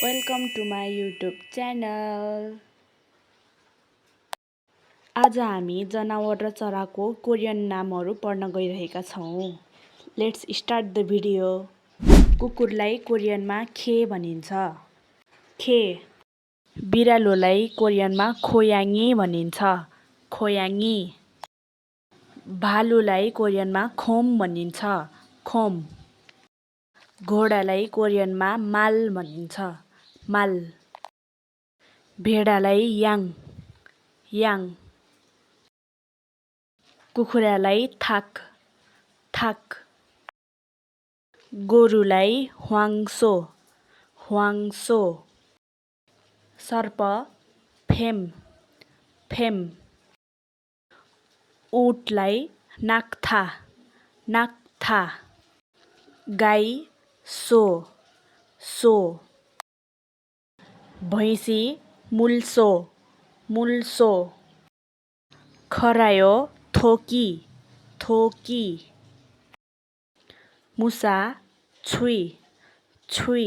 Welcome to my YouTube channel. आज हामी जनावर र चराको कोरियन नामहरू पढ्न गइरहेका छौँ। Let's start the video. कुकुरलाई कोरियनमा खे भनिन्छ। खे। बिरालोलाई कोरियनमा खोयाङ्गी भनिन्छ। खोयाङ्गी। भालुलाई कोरियनमा खोम भनिन्छ। खोम। घोडालाई कोरियनमा माल भनिन्छ। माल। भेडालाई याङ। याङ। कुखुरालाई थाक। थाक। गोरुलाई ह्वाङ्सो। ह्वाङ्सो। सर्प फेम। फेम। ऊँटलाई नाक्था। नाक्था। गाई सो। सो। भैँसी मुल्सो। मुल्सो। खरायो थोकी। थोकी। मुसा छुई। छुई।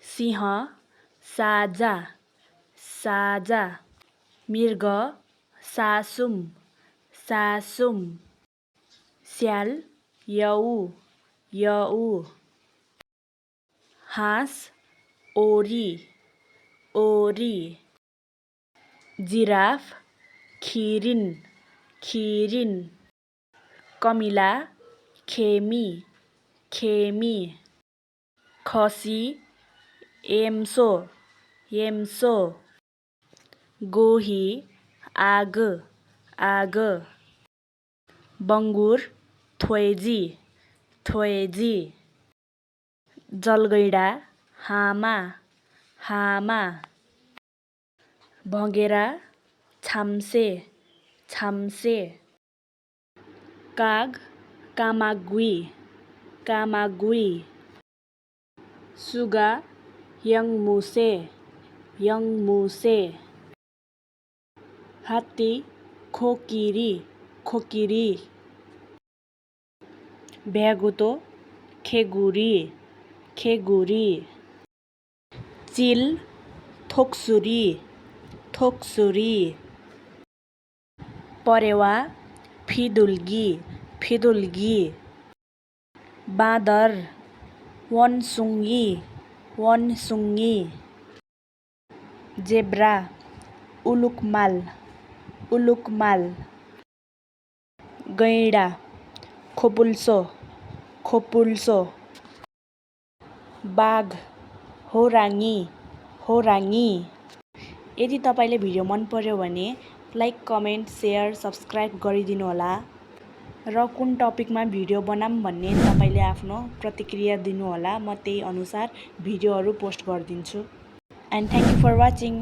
सिंह साजा। साजा। मृग सासुम। सासुम। स्याल यऊ। यऊ। हाँस ओरी। ओरी। जिराफ खिरिन। खिरिन। कमिला खेमी। खेमी। खसी एम्सो। एम्सो। गोही आग। आग। बङ्गुर थ्वेजी। थ्वेजी। जलगैँडा हामा। हामा। भँगेरा छाम्से। छाम्से। काग कामाग्वी। कामाग्वी। सुगा यङमुसे। यङमुसे। हात्ती खोकिरी। खोकिरी। भ्यागुतो खेगुरी। खेगुरी। चिल थोक्सुरी। थोक्सुरी। परेवा फिदुल्गी। फिदुल्गी। बाँदर वनसुङ्गी। वनसुङ्गी। जेब्रा उलुकमाल। उलुकमाल। गैँडा खोपुल्सो। खोपुल्सो। बाघ होराङ्गी। होराङ्गी। यदि तपाईँले भिडियो मन पर्यो भने लाइक कमेन्ट सेयर सब्सक्राइब गरिदिनुहोला र कुन टपिकमा भिडियो बनाऊँ भन्ने तपाईँले आफ्नो प्रतिक्रिया दिनुहोला। म त्यही अनुसार भिडियोहरू पोस्ट गरिदिन्छु। And thank you for watching.